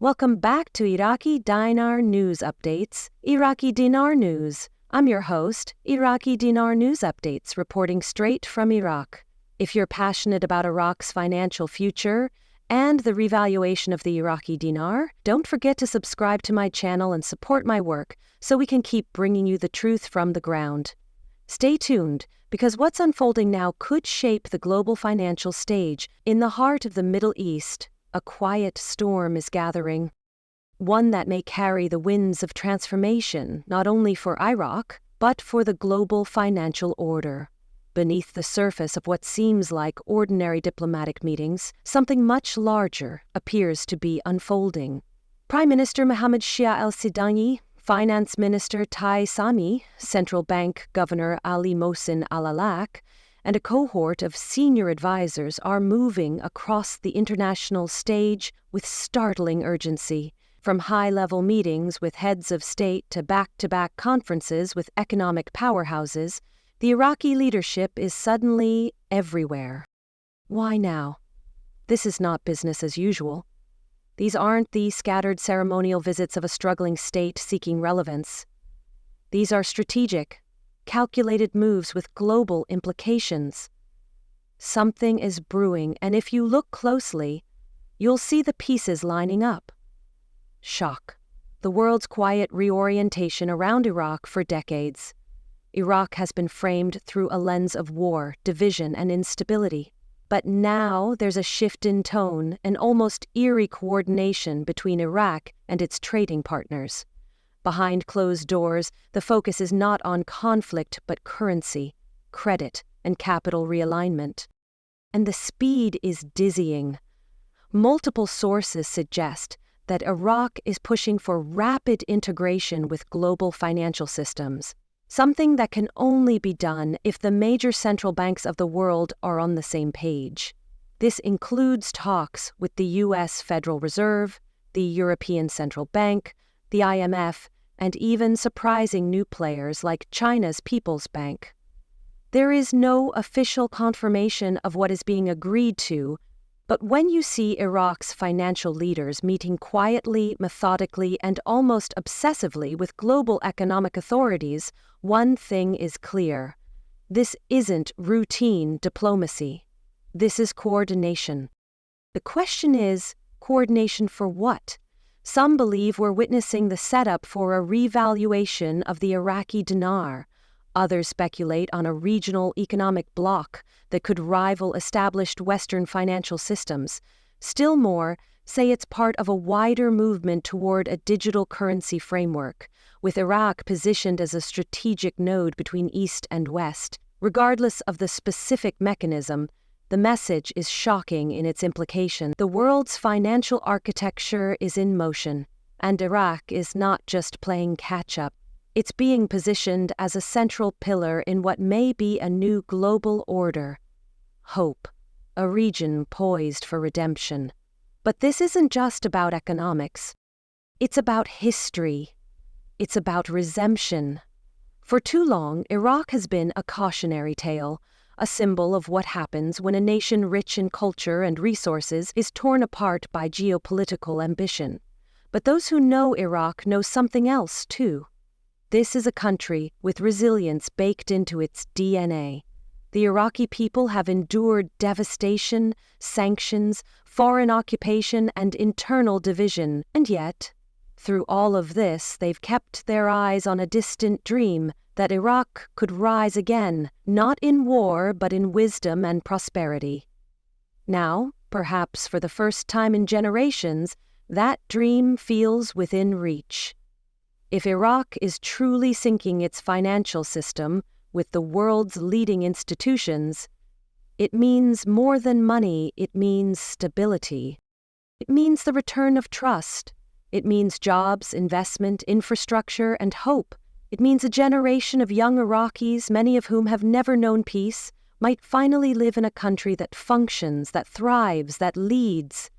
Welcome back to Iraqi Dinar News Updates, Iraqi Dinar News. I'm your host, Iraqi Dinar News Updates, reporting straight from Iraq. If you're passionate about Iraq's financial future and the revaluation of the Iraqi dinar, don't forget to subscribe to my channel and support my work so we can keep bringing you the truth from the ground. Stay tuned, because what's unfolding now could shape the global financial stage. In the heart of the Middle East, a quiet storm is gathering, one that may carry the winds of transformation not only for Iraq, but for the global financial order. Beneath the surface of what seems like ordinary diplomatic meetings, something much larger appears to be unfolding. Prime Minister Mohammed Shia al-Sudani, Finance Minister Tai Sami, Central Bank Governor Ali Mohsin al-Alaq, and a cohort of senior advisors are moving across the international stage with startling urgency. From high-level meetings with heads of state to back-to-back conferences with economic powerhouses, the Iraqi leadership is suddenly everywhere. Why now? This is not business as usual. These aren't the scattered ceremonial visits of a struggling state seeking relevance. These are strategic, calculated moves with global implications. Something is brewing, and if you look closely, you'll see the pieces lining up. Shock. The world's quiet reorientation around Iraq for decades. Iraq has been framed through a lens of war, division, and instability. But now there's a shift in tone, an almost eerie coordination between Iraq and its trading partners. Behind closed doors, the focus is not on conflict but currency, credit, and capital realignment. And the speed is dizzying. Multiple sources suggest that Iraq is pushing for rapid integration with global financial systems, something that can only be done if the major central banks of the world are on the same page. This includes talks with the U.S. Federal Reserve, the European Central Bank, the IMF, and even surprising new players like China's People's Bank. There is no official confirmation of what is being agreed to, but when you see Iraq's financial leaders meeting quietly, methodically, and almost obsessively with global economic authorities, one thing is clear. This isn't routine diplomacy. This is coordination. The question is, coordination for what? Some believe we're witnessing the setup for a revaluation of the Iraqi dinar. Others speculate on a regional economic bloc that could rival established Western financial systems. Still more say it's part of a wider movement toward a digital currency framework, with Iraq positioned as a strategic node between East and West. Regardless of the specific mechanism, the message is shocking in its implication. The world's financial architecture is in motion, and Iraq is not just playing catch-up. It's being positioned as a central pillar in what may be a new global order. Hope, a region poised for redemption. But this isn't just about economics. It's about history. It's about redemption. For too long, Iraq has been a cautionary tale, a symbol of what happens when a nation rich in culture and resources is torn apart by geopolitical ambition. But those who know Iraq know something else, too. This is a country with resilience baked into its DNA. The Iraqi people have endured devastation, sanctions, foreign occupation, and internal division, and yet, through all of this, they've kept their eyes on a distant dream that Iraq could rise again, not in war but in wisdom and prosperity. Now, perhaps for the first time in generations, that dream feels within reach. If Iraq is truly syncing its financial system with the world's leading institutions, it means more than money, it means stability. It means the return of trust. It means jobs, investment, infrastructure, and hope. It means a generation of young Iraqis, many of whom have never known peace, might finally live in a country that functions, that thrives, that leads.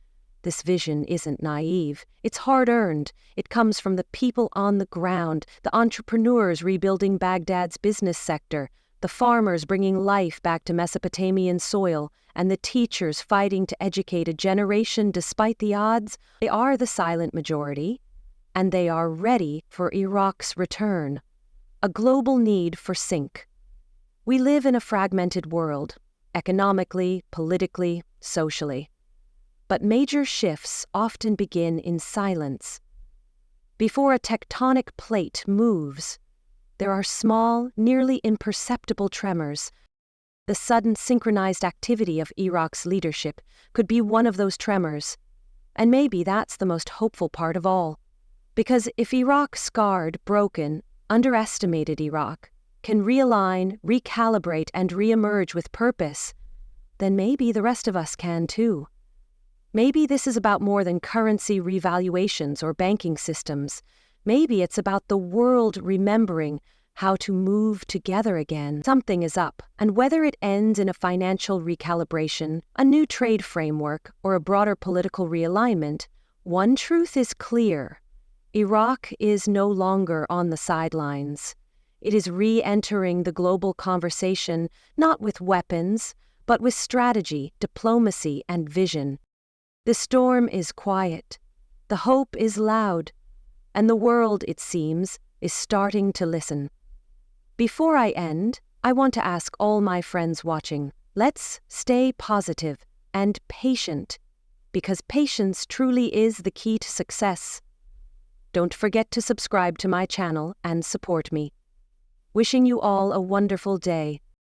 This vision isn't naive. It's hard-earned. It comes from the people on the ground, the entrepreneurs rebuilding Baghdad's business sector, the farmers bringing life back to Mesopotamian soil, and the teachers fighting to educate a generation despite the odds. They are the silent majority, and they are ready for Iraq's return. A global need for sync. We live in a fragmented world, economically, politically, socially. But major shifts often begin in silence. Before a tectonic plate moves, there are small, nearly imperceptible tremors. The sudden synchronized activity of Iraq's leadership could be one of those tremors. And maybe that's the most hopeful part of all. Because if Iraq, scarred, broken, underestimated Iraq, can realign, recalibrate, and reemerge with purpose, then maybe the rest of us can too. Maybe this is about more than currency revaluations or banking systems. Maybe it's about the world remembering how to move together again. Something is up, and whether it ends in a financial recalibration, a new trade framework, or a broader political realignment, one truth is clear. Iraq is no longer on the sidelines. It is re-entering the global conversation, not with weapons, but with strategy, diplomacy, and vision. The storm is quiet, the hope is loud, and the world, it seems, is starting to listen. Before I end, I want to ask all my friends watching, let's stay positive and patient, because patience truly is the key to success. Don't forget to subscribe to my channel and support me. Wishing you all a wonderful day.